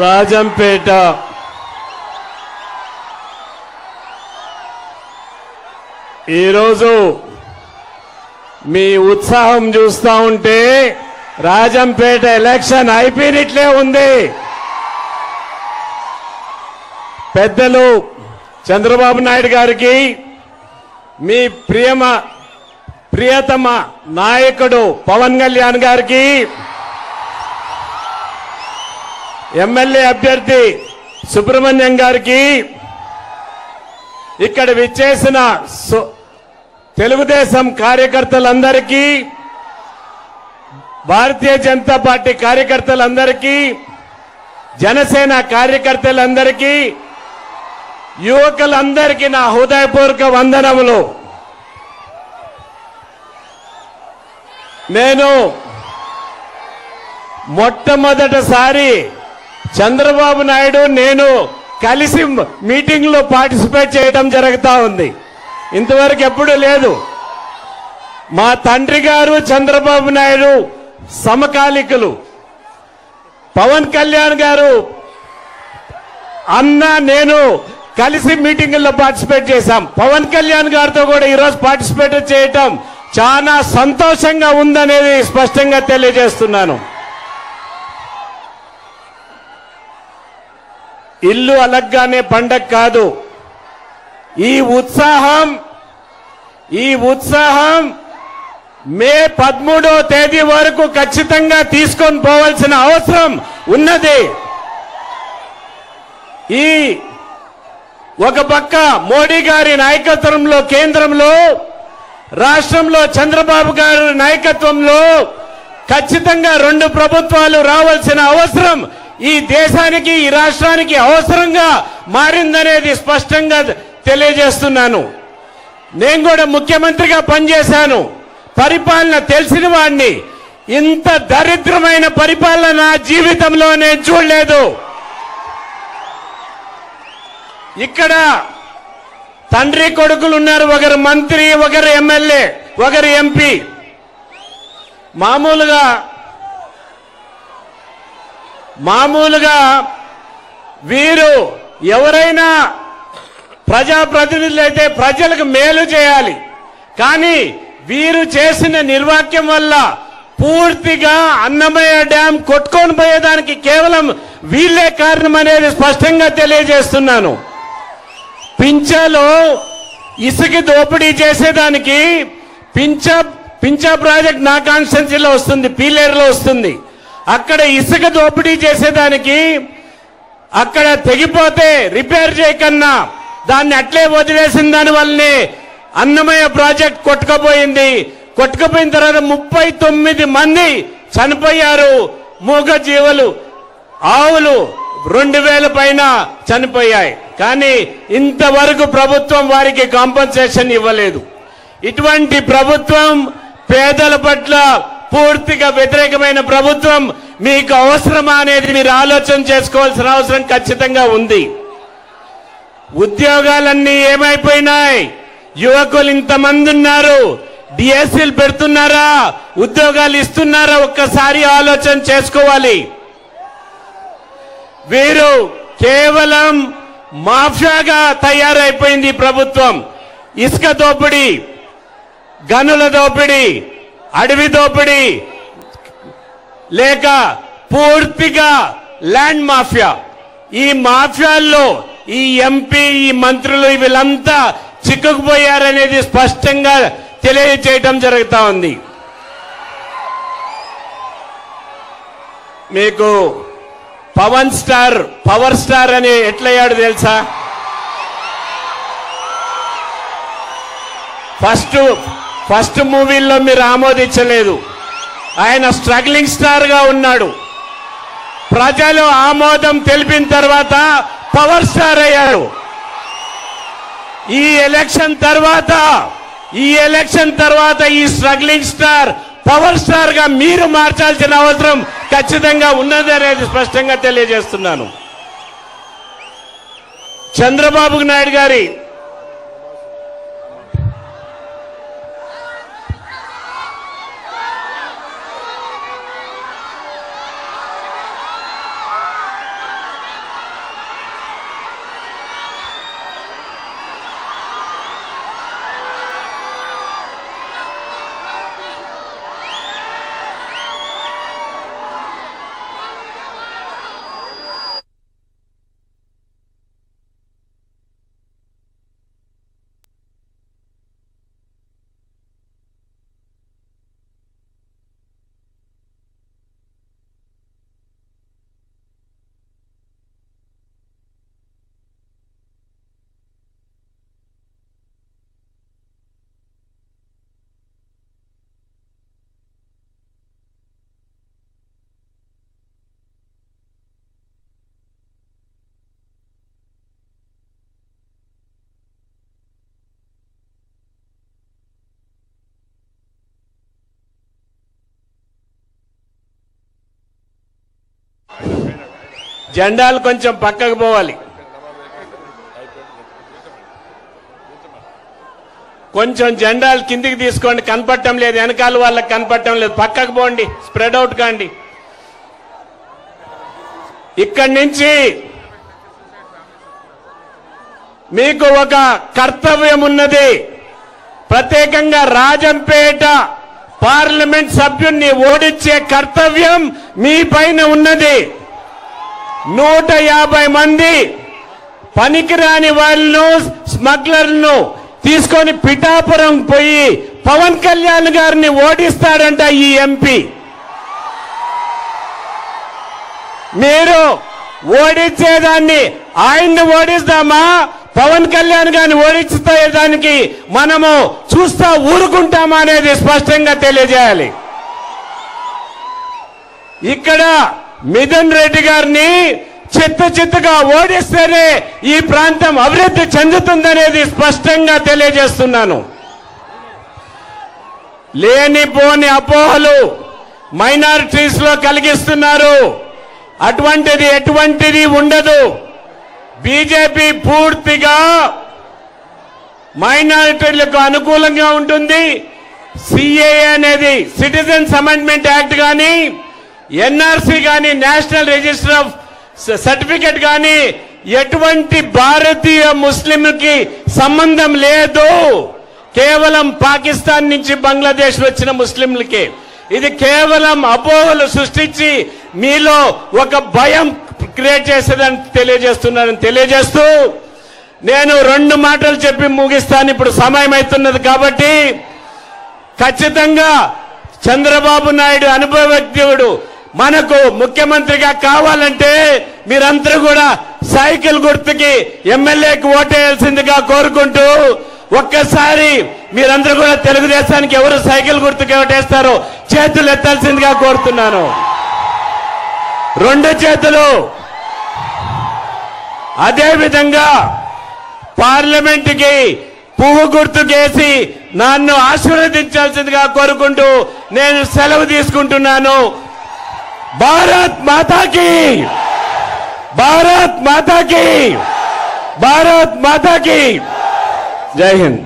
రాజంపేట ఈరోజు మీ ఉత్సాహం చూస్తా ఉంటే రాజంపేట ఎలక్షన్ అయిపోయినట్లే ఉంది. పెద్దలు చంద్రబాబు నాయుడు గారికి, మీ ప్రియతమ నాయకుడు పవన్ కళ్యాణ్ గారికి, ఎమ్మెల్యే అభ్యర్థి సుబ్రహ్మణ్యం గారికి, ఇక్కడ విచ్చేసిన తెలుగుదేశం కార్యకర్తలందరికీ, భారతీయ జనతా పార్టీ కార్యకర్తలందరికీ, జనసేన కార్యకర్తలందరికీ, యువకులందరికీ నా హృదయపూర్వక వందనములు. నేను మొట్టమొదటిసారి చంద్రబాబు నాయుడు నేను కలిసి మీటింగ్ లో పార్టిసిపేట్ చేయడం జరుగుతా ఉంది. ఇంతవరకు ఎప్పుడూ లేదు. మా తండ్రి గారు చంద్రబాబు నాయుడు సమకాలికులు. పవన్ కళ్యాణ్ గారు అన్న నేను కలిసి మీటింగుల్లో పార్టిసిపేట్ చేశాం. పవన్ కళ్యాణ్ గారితో కూడా ఈరోజు పార్టిసిపేట్ చేయటం చాలా సంతోషంగా ఉందనేది స్పష్టంగా తెలియజేస్తున్నాను. ఇల్లు అలగ్గానే పండగ కాదు. ఈ ఉత్సాహం మే 13వ తేదీ వరకు ఖచ్చితంగా తీసుకొని పోవాల్సిన అవసరం ఉన్నది. ఈ ఒక పక్క మోడీ గారి నాయకత్వంలో కేంద్రంలో, రాష్ట్రంలో చంద్రబాబు గారి నాయకత్వంలో ఖచ్చితంగా 2 ప్రభుత్వాలు రావాల్సిన అవసరం ఈ దేశానికి, ఈ రాష్ట్రానికి అవసరంగా మారిందనేది స్పష్టంగా తెలియజేస్తున్నాను. నేను కూడా ముఖ్యమంత్రిగా పనిచేశాను. పరిపాలన తెలిసిన వాడిని. ఇంత దరిద్రమైన పరిపాలన నా జీవితంలో నేను చూడలేదు. ఇక్కడ తండ్రి కొడుకులు ఉన్నారు. ఒకరు మంత్రి, ఒకరు ఎమ్మెల్యే, ఒకరు ఎంపీ. మామూలుగా వీరు ఎవరైనా ప్రజాప్రతినిధులు అయితే ప్రజలకు మేలు చేయాలి. కానీ వీరు చేసిన నిర్వాక్యం వల్ల పూర్తిగా అన్నమయ్య డ్యాం కొట్టుకొని పోయేదానికి కేవలం వీళ్లే కారణం అనేది స్పష్టంగా తెలియజేస్తున్నాను. పింఛలో ఇసుక దోపిడీ చేసేదానికి పింఛా ప్రాజెక్ట్ నా కాన్స్టిట్యున్సీలో వస్తుంది, పీలేరులో వస్తుంది. అక్కడ ఇసుక దోపిడీ చేసేదానికి అక్కడ తెగిపోతే రిపేర్ చేయకన్నా దాన్ని అట్లే వదిలేసిన దాని వల్లనే అన్నమయ్య ప్రాజెక్ట్ కొట్టుకుపోయింది. కొట్టుకుపోయిన తర్వాత 39 మంది చనిపోయారు. మూగ జీవులు, ఆవులు 2000 పైన చనిపోయాయి. కానీ ఇంతవరకు ప్రభుత్వం వారికి కాంపన్సేషన్ ఇవ్వలేదు. ఇటువంటి ప్రభుత్వం పేదల పట్ల పూర్తిగా వ్యతిరేకమైన ప్రభుత్వం మీకు అవసరమా అనేది మీరు ఆలోచన చేసుకోవాల్సిన అవసరం ఖచ్చితంగా ఉంది. ఉద్యోగాలన్నీ ఏమైపోయినాయి? యువకులు ఇంతమంది ఉన్నారు. డిఎస్సీలు పెడుతున్నారా? ఉద్యోగాలు ఇస్తున్నారా? ఒక్కసారి ఆలోచన చేసుకోవాలి. వీరు కేవలం మాఫియాగా తయారైపోయింది ప్రభుత్వం. ఇసుక దోపిడీ, గనుల దోపిడీ, అడవి దోపిడీ, లేక పూర్తిగా ల్యాండ్ మాఫియా. ఈ మాఫియాల్లో ఈ ఎంపీ, ఈ మంత్రులు వీళ్ళంతా చిక్కుకుపోయారనేది స్పష్టంగా తెలియజేయడం జరుగుతా ఉంది. మీకు పవర్ స్టార్ అని ఎట్లయ్యాడు తెలుసా? ఫస్ట్ మూవీల్లో మీరు ఆమోదించలేదు. ఆయన స్ట్రగ్లింగ్ స్టార్ గా ఉన్నాడు. ప్రజలు ఆమోదం తెలిపిన తర్వాత పవర్ స్టార్ అయ్యాడు. ఈ ఎలక్షన్ తర్వాత ఈ స్ట్రగ్లింగ్ స్టార్ పవర్ స్టార్ గా మీరు మార్చాల్సిన అవసరం ఖచ్చితంగా ఉన్నది అనేది స్పష్టంగా తెలియజేస్తున్నాను. చంద్రబాబు నాయుడు గారి జెండాలు కొంచెం పక్కకు పోవాలి. కొంచెం జెండాలు కిందికి తీసుకోండి, కనపడటం లేదు, వెనకాల వాళ్ళకి కనపడటం లేదు, పక్కకు పోండి, స్ప్రెడ్ అవుట్ కాండి. ఇక్కడి నుంచి మీకు ఒక కర్తవ్యం ఉన్నది. ప్రత్యేకంగా రాజంపేట పార్లమెంట్ సభ్యుణ్ణి ఓడించే కర్తవ్యం మీ పైన ఉన్నది. 150 మంది పనికిరాని వాళ్ళను, స్మగ్లర్లను తీసుకొని పిఠాపురం పోయి పవన్ కళ్యాణ్ గారిని ఓడిస్తాడంట ఈ ఎంపీ. మీరు ఓడించేదాన్ని ఆయన్ని ఓడిస్తామా, పవన్ కళ్యాణ్ గారిని ఓడించేదానికి మనము చూస్తా ఊరుకుంటామా అనేది స్పష్టంగా తెలియజేయాలి. ఇక్కడ మిథున్ రెడ్డి గారిని చిత్తగా ఓడిస్తేనే ఈ ప్రాంతం అభివృద్ధి చెందుతుందనేది స్పష్టంగా తెలియజేస్తున్నాను. లేనిపోని అపోహలు మైనారిటీస్ లో కలిగిస్తున్నారు. ఎటువంటిది ఉండదు. బీజేపీ పూర్తిగా మైనారిటీలకు అనుకూలంగా ఉంటుంది. సిఏఏ అనేది సిటిజన్స్ అమెండ్మెంట్ యాక్ట్ కానీ, ఎన్ఆర్సీ కానీ, నేషనల్ రిజిస్టర్ ఆఫ్ సర్టిఫికెట్ కానీ ఎటువంటి భారతీయ ముస్లింకి సంబంధం లేదు. కేవలం పాకిస్తాన్ నుంచి బంగ్లాదేశ్ వచ్చిన ముస్లింలకి. ఇది కేవలం అపోహలు సృష్టించి మీలో ఒక భయం క్రియేట్ చేసేదని తెలియజేస్తూ నేను 2 మాటలు చెప్పి ముగిస్తాను. ఇప్పుడు సమయం అవుతున్నది కాబట్టి ఖచ్చితంగా చంద్రబాబు నాయుడు అనుభవజ్ఞుడు మనకు ముఖ్యమంత్రిగా కావాలంటే మీరందరూ కూడా సైకిల్ గుర్తుకి ఎమ్మెల్యేకి ఓటేయాల్సిందిగా కోరుకుంటూ, ఒక్కసారి మీరందరూ కూడా తెలుగుదేశానికి ఎవరు సైకిల్ గుర్తుకి ఓటేస్తారో చేతులు ఎత్తాల్సిందిగా కోరుతున్నాను. 2 చేతులు. అదేవిధంగా పార్లమెంటుకి పువ్వు గుర్తుకేసి నన్ను ఆశీర్వదించాల్సిందిగా కోరుకుంటూ నేను సెలవు తీసుకుంటున్నాను. భారత్ మాతాకి, భారత్ మాతాకి, భారత్ మాతాకి. జై హింద్.